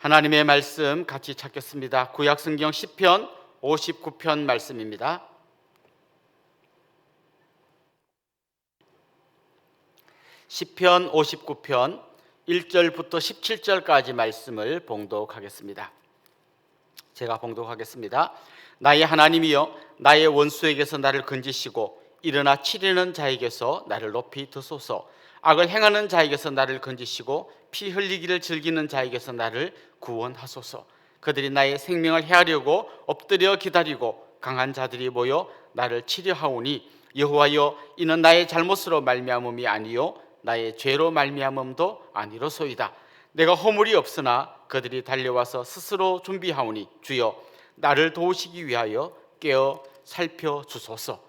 하나님의 말씀 같이 찾겠습니다. 구약성경 시편 59편 말씀입니다. 시편 59편 1절부터 17절까지 말씀을 봉독하겠습니다. 제가 봉독하겠습니다. 나의 하나님이여, 나의 원수에게서 나를 건지시고 일어나 치려는 자에게서 나를 높이 드소서. 악을 행하는 자에게서 나를 건지시고 피 흘리기를 즐기는 자에게서 나를 구원하소서. 그들이 나의 생명을 해하려고 엎드려 기다리고 강한 자들이 모여 나를 치려하오니 여호와여, 이는 나의 잘못으로 말미암음이 아니요 나의 죄로 말미암음도 아니로소이다. 내가 허물이 없으나 그들이 달려와서 스스로 준비하오니 주여, 나를 도우시기 위하여 깨어 살펴주소서.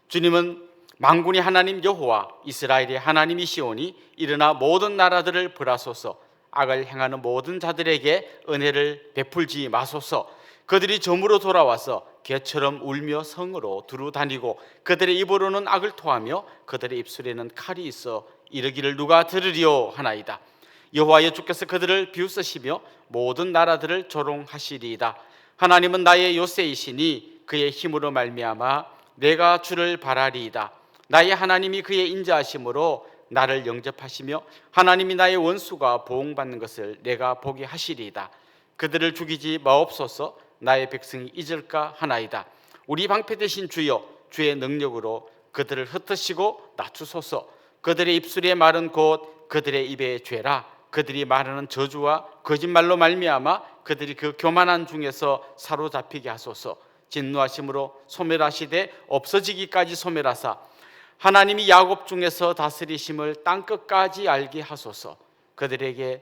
주님은 만군의 하나님 여호와 이스라엘의 하나님이시오니 일어나 모든 나라들을 벌하소서. 악을 행하는 모든 자들에게 은혜를 베풀지 마소서. 그들이 점으로 돌아와서 개처럼 울며 성으로 두루 다니고 그들의 입으로는 악을 토하며 그들의 입술에는 칼이 있어 이르기를 누가 들으리오 하나이다. 여호와여, 주께서 그들을 비웃으시며 모든 나라들을 조롱하시리이다. 하나님은 나의 요새이시니 그의 힘으로 말미암아 내가 주를 바라리이다. 나의 하나님이 그의 인자하심으로 나를 영접하시며 하나님이 나의 원수가 보응받는 것을 내가 보게 하시리이다. 그들을 죽이지 마옵소서. 나의 백성이 잊을까 하나이다. 우리 방패 되신 주여, 주의 능력으로 그들을 흩으시고 낮추소서. 그들의 입술의 말은 곧 그들의 입의 죄라. 그들이 말하는 저주와 거짓말로 말미암아 그들이 그 교만한 중에서 사로잡히게 하소서. 진노하심으로 소멸하시되 없어지기까지 소멸하사 하나님이 야곱 중에서 다스리심을 땅끝까지 알게 하소서. 그들에게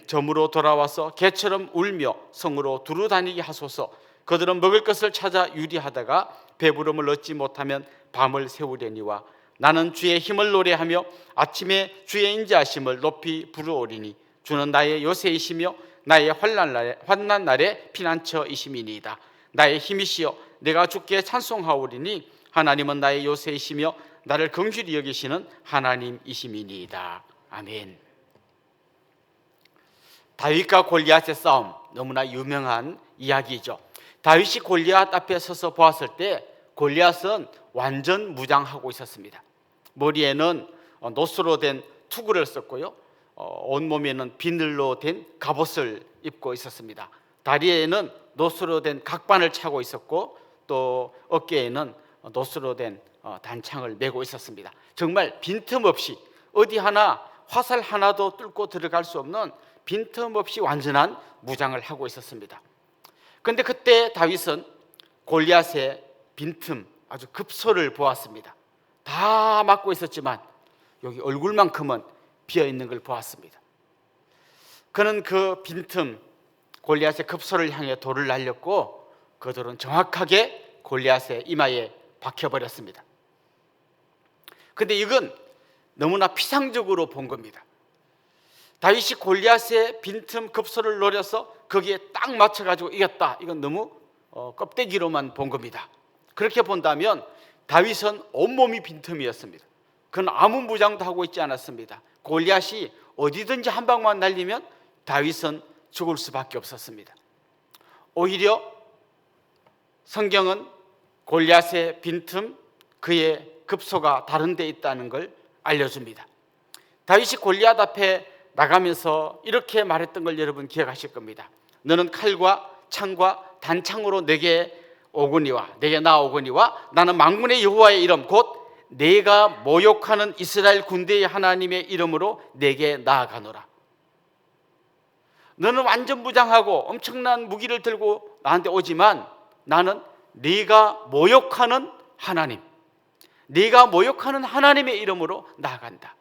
점으로 돌아와서 개처럼 울며 성으로 두루 다니게 하소서. 그들은 먹을 것을 찾아 유리하다가 배부름을 얻지 못하면 밤을 새우려니와 나는 주의 힘을 노래하며 아침에 주의 인자하심을 높이 부르오리니 주는 나의 요새이시며 나의 환난 날에 피난처이심이니이다. 나의 힘이시여, 내가 주께 찬송하오리니 하나님은 나의 요새이시며 나를 긍휼히 여기시는 하나님이심이니이다. 아멘. 다윗과 골리앗의 싸움, 너무나 유명한 이야기죠. 다윗이 골리앗 앞에 서서 보았을 때 골리앗은 완전 무장하고 있었습니다. 머리에는 노스로 된 투구를 썼고요, 온몸에는 비늘로 된 갑옷을 입고 있었습니다. 다리에는 노스로 된 각반을 차고 있었고 또 어깨에는 노스로 된 단창을 메고 있었습니다. 정말 빈틈없이 어디 하나 화살 하나도 뚫고 들어갈 수 없는 빈틈없이 완전한 무장을 하고 있었습니다. 그런데 그때 다윗은 골리앗의 빈틈, 아주 급소를 보았습니다. 다 막고 있었지만 여기 얼굴만큼은 비어있는 걸 보았습니다. 그는 그 빈틈, 골리앗의 급소를 향해 돌을 날렸고 그 돌은 정확하게 골리앗의 이마에 박혀버렸습니다. 그런데 이건 너무나 피상적으로 본 겁니다. 다윗이 골리앗의 빈틈 급소를 노려서 거기에 딱 맞춰가지고 이겼다, 이건 너무 껍데기로만 본 겁니다. 그렇게 본다면 다윗은 온몸이 빈틈이었습니다. 그는 아무 무장도 하고 있지 않았습니다. 골리앗이 어디든지 한 방만 날리면 다윗은 죽을 수밖에 없었습니다. 오히려 성경은 골리앗의 빈틈, 그의 급소가 다른 데 있다는 걸 알려줍니다. 다윗이 골리앗 앞에 나가면서 이렇게 말했던 걸 여러분 기억하실 겁니다. 너는 칼과 창과 단창으로 내게 오거니와 내게 나오거니와 나는 만군의 여호와의 이름 곧 내가 모욕하는 이스라엘 군대의 하나님의 이름으로 내게 나아가노라. 너는 완전 무장하고 엄청난 무기를 들고 나한테 오지만 나는 네가 모욕하는 하나님, 네가 모욕하는 하나님의 이름으로 나아간다.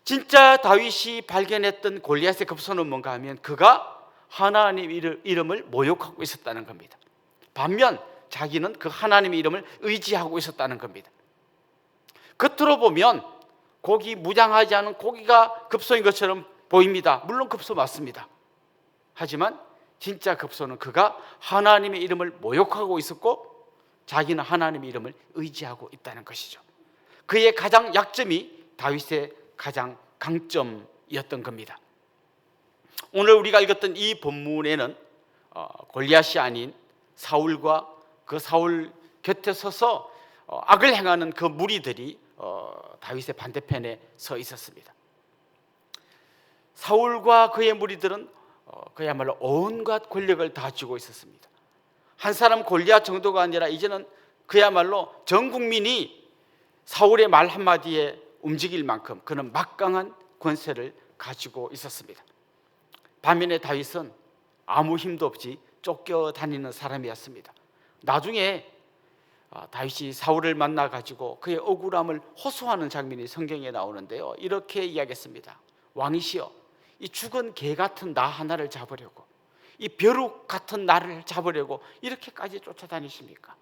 진짜 다윗이 발견했던 골리앗의 급소는 뭔가 하면 그가 하나님 이름을 모욕하고 있었다는 겁니다. 반면 자기는 그 하나님의 이름을 의지하고 있었다는 겁니다. 겉으로 보면 고기 무장하지 않은 고기가 급소인 것처럼 보입니다. 물론 급소 맞습니다. 하지만 진짜 급소는 그가 하나님의 이름을 모욕하고 있었고 자기는 하나님의 이름을 의지하고 있다는 것이죠. 그의 가장 약점이 다윗의 가장 강점이었던 겁니다. 오늘 우리가 읽었던 이 본문에는 골리앗이 아닌 사울과 그 사울 곁에 서서 악을 행하는 그 무리들이 다윗의 반대편에 서 있었습니다. 사울과 그의 무리들은 그야말로 온갖 권력을 다 쥐고 있었습니다. 한 사람 골리앗 정도가 아니라 이제는 그야말로 전 국민이 사울의 말 한마디에 움직일 만큼 그는 막강한 권세를 가지고 있었습니다. 반면에 다윗은 아무 힘도 없이 쫓겨다니는 사람이었습니다. 나중에 다윗이 사울을 만나가지고 그의 억울함을 호소하는 장면이 성경에 나오는데요, 이렇게 이야기했습니다. 왕이시여, 이 죽은 개 같은 나 하나를 잡으려고, 이 벼룩 같은 나를 잡으려고 이렇게까지 쫓아다니십니까?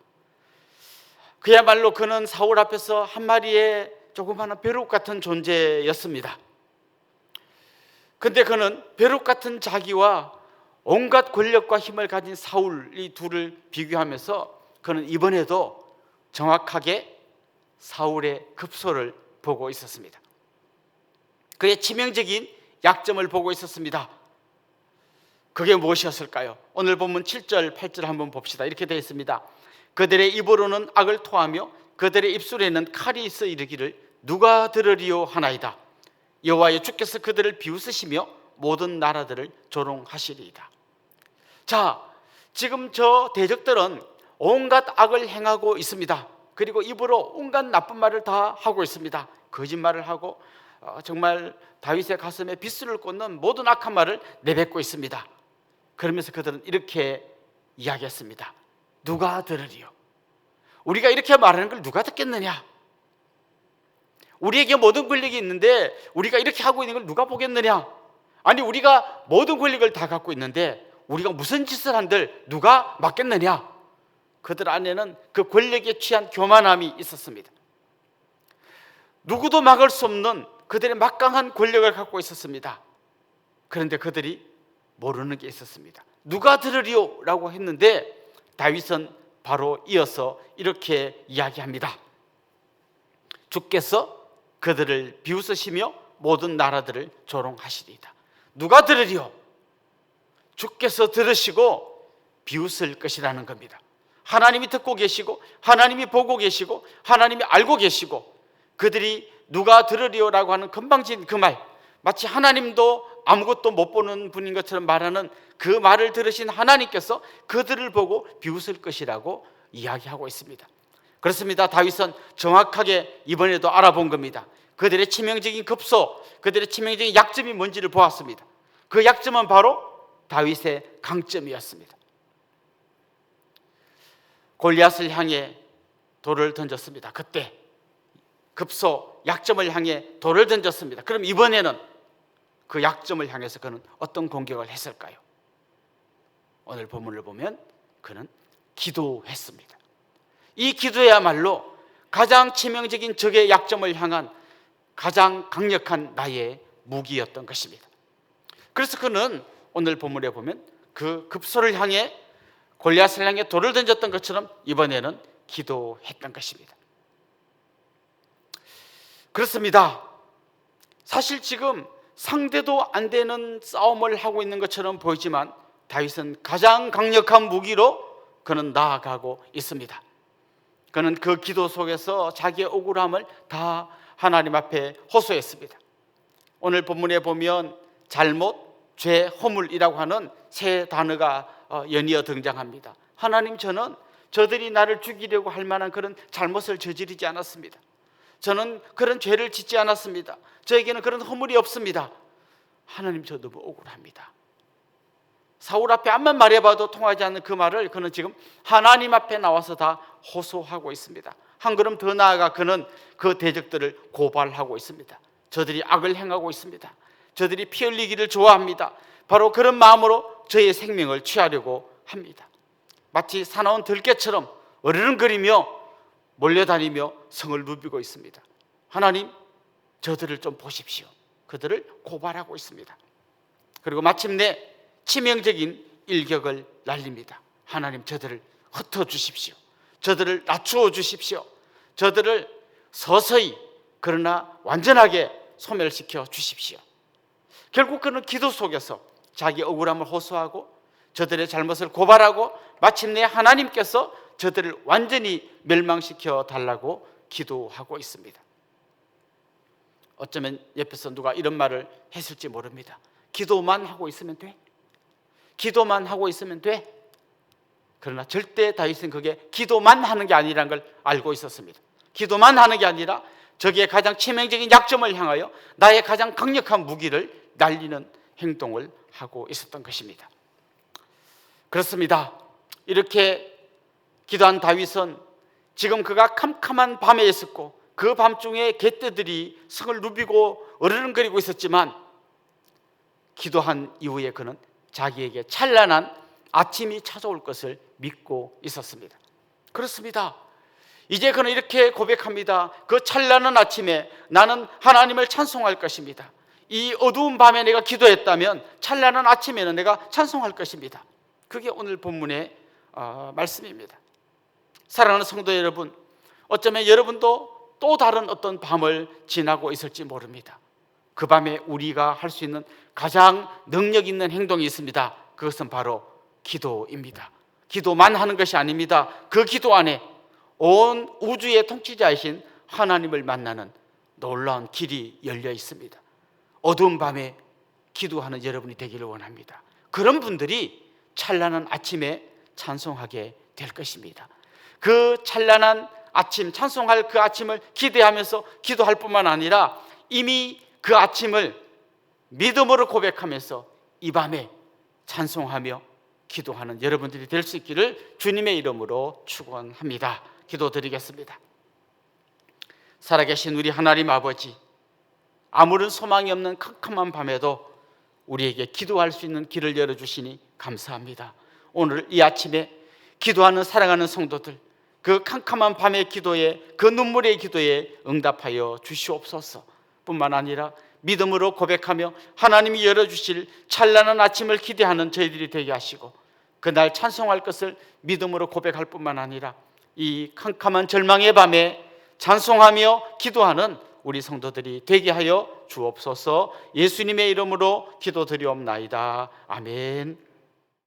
그야말로 그는 사울 앞에서 한 마리의 조그마한 벼룩 같은 존재였습니다. 근데 그는 벼룩 같은 자기와 온갖 권력과 힘을 가진 사울, 이 둘을 비교하면서 그는 이번에도 정확하게 사울의 급소를 보고 있었습니다. 그의 치명적인 약점을 보고 있었습니다. 그게 무엇이었을까요? 오늘 본문 7절, 8절 한번 봅시다. 이렇게 되어 있습니다. 그들의 입으로는 악을 토하며 그들의 입술에는 칼이 있어 이르기를 누가 들으리요 하나이다. 여호와여, 주께서 그들을 비웃으시며 모든 나라들을 조롱하시리이다. 자, 지금 저 대적들은 온갖 악을 행하고 있습니다. 그리고 입으로 온갖 나쁜 말을 다 하고 있습니다. 거짓말을 하고 정말 다윗의 가슴에 빗줄을 꽂는 모든 악한 말을 내뱉고 있습니다. 그러면서 그들은 이렇게 이야기했습니다. 누가 들으리요? 우리가 이렇게 말하는 걸 누가 듣겠느냐? 우리에게 모든 권력이 있는데 우리가 이렇게 하고 있는 걸 누가 보겠느냐? 아니, 우리가 모든 권력을 다 갖고 있는데 우리가 무슨 짓을 한들 누가 막겠느냐? 그들 안에는 그 권력에 취한 교만함이 있었습니다. 누구도 막을 수 없는 그들의 막강한 권력을 갖고 있었습니다. 그런데 그들이 모르는 게 있었습니다. 누가 들으리요? 라고 했는데 다윗은 바로 이어서 이렇게 이야기합니다. 주께서 그들을 비웃으시며 모든 나라들을 조롱하시리이다. 누가 들으리요? 주께서 들으시고 비웃을 것이라는 겁니다. 하나님이 듣고 계시고 하나님이 보고 계시고 하나님이 알고 계시고, 그들이 누가 들으리요라고 하는 건방진 그 말, 마치 하나님도 아무것도 못 보는 분인 것처럼 말하는 그 말을 들으신 하나님께서 그들을 보고 비웃을 것이라고 이야기하고 있습니다. 그렇습니다. 다윗은 정확하게 이번에도 알아본 겁니다. 그들의 치명적인 급소, 그들의 치명적인 약점이 뭔지를 보았습니다. 그 약점은 바로 다윗의 강점이었습니다. 골리앗을 향해 돌을 던졌습니다. 그때 급소, 약점을 향해 돌을 던졌습니다. 그럼 이번에는 그 약점을 향해서 그는 어떤 공격을 했을까요? 오늘 본문을 보면 그는 기도했습니다. 이 기도야말로 가장 치명적인 적의 약점을 향한 가장 강력한 나의 무기였던 것입니다. 그래서 그는 오늘 본문에 보면 그 급소를 향해, 골리앗을 향해 돌을 던졌던 것처럼 이번에는 기도했던 것입니다. 그렇습니다. 사실 지금 상대도 안 되는 싸움을 하고 있는 것처럼 보이지만 다윗은 가장 강력한 무기로 그는 나아가고 있습니다. 그는 그 기도 속에서 자기의 억울함을 다 하나님 앞에 호소했습니다. 오늘 본문에 보면 잘못, 죄, 허물이라고 하는 세 단어가 연이어 등장합니다. 하나님, 저는 저들이 나를 죽이려고 할 만한 그런 잘못을 저지르지 않았습니다. 저는 그런 죄를 짓지 않았습니다. 저에게는 그런 허물이 없습니다. 하나님, 저 너무 억울합니다. 사울 앞에 암만 말해봐도 통하지 않는 그 말을 그는 지금 하나님 앞에 나와서 다 호소하고 있습니다. 한 걸음 더 나아가 그는 그 대적들을 고발하고 있습니다. 저들이 악을 행하고 있습니다. 저들이 피 흘리기를 좋아합니다. 바로 그런 마음으로 저의 생명을 취하려고 합니다. 마치 사나운 들깨처럼 어르렁거리며 몰려다니며 성을 누비고 있습니다. 하나님, 저들을 좀 보십시오. 그들을 고발하고 있습니다. 그리고 마침내 치명적인 일격을 날립니다. 하나님, 저들을 흩어주십시오. 저들을 낮추어 주십시오. 저들을 서서히 그러나 완전하게 소멸시켜 주십시오. 결국 그는 기도 속에서 자기 억울함을 호소하고 저들의 잘못을 고발하고 마침내 하나님께서 저들을 완전히 멸망시켜 달라고 기도하고 있습니다. 어쩌면 옆에서 누가 이런 말을 했을지 모릅니다. 기도만 하고 있으면 돼? 기도만 하고 있으면 돼? 그러나 절대 다윗은 그게 기도만 하는 게 아니라는 걸 알고 있었습니다. 기도만 하는 게 아니라 저기에 가장 치명적인 약점을 향하여 나의 가장 강력한 무기를 날리는 행동을 하고 있었던 것입니다. 그렇습니다. 이렇게 기도한 다윗은 지금 그가 캄캄한 밤에 있었고 그 밤중에 개떼들이 성을 누비고 어르렁거리고 있었지만 기도한 이후에 그는 자기에게 찬란한 아침이 찾아올 것을 믿고 있었습니다. 그렇습니다. 이제 그는 이렇게 고백합니다. 그 찬란한 아침에 나는 하나님을 찬송할 것입니다. 이 어두운 밤에 내가 기도했다면 찬란한 아침에는 내가 찬송할 것입니다. 그게 오늘 본문의 말씀입니다. 사랑하는 성도 여러분, 어쩌면 여러분도 또 다른 어떤 밤을 지나고 있을지 모릅니다. 그 밤에 우리가 할 수 있는 가장 능력 있는 행동이 있습니다. 그것은 바로 기도입니다. 기도만 하는 것이 아닙니다. 그 기도 안에 온 우주의 통치자이신 하나님을 만나는 놀라운 길이 열려 있습니다. 어두운 밤에 기도하는 여러분이 되기를 원합니다. 그런 분들이 찬란한 아침에 찬송하게 될 것입니다. 그 찬란한 아침, 찬송할 그 아침을 기대하면서 기도할 뿐만 아니라 이미 그 아침을 믿음으로 고백하면서 이 밤에 찬송하며 기도하는 여러분들이 될 수 있기를 주님의 이름으로 축원합니다. 기도드리겠습니다. 살아계신 우리 하나님 아버지, 아무런 소망이 없는 캄캄한 밤에도 우리에게 기도할 수 있는 길을 열어주시니 감사합니다. 오늘 이 아침에 기도하는 사랑하는 성도들, 그 캄캄한 밤의 기도에, 그 눈물의 기도에 응답하여 주시옵소서. 뿐만 아니라 믿음으로 고백하며 하나님이 열어주실 찬란한 아침을 기대하는 저희들이 되게 하시고, 그날 찬송할 것을 믿음으로 고백할 뿐만 아니라 이 캄캄한 절망의 밤에 찬송하며 기도하는 우리 성도들이 되게 하여 주옵소서. 예수님의 이름으로 기도드리옵나이다. 아멘.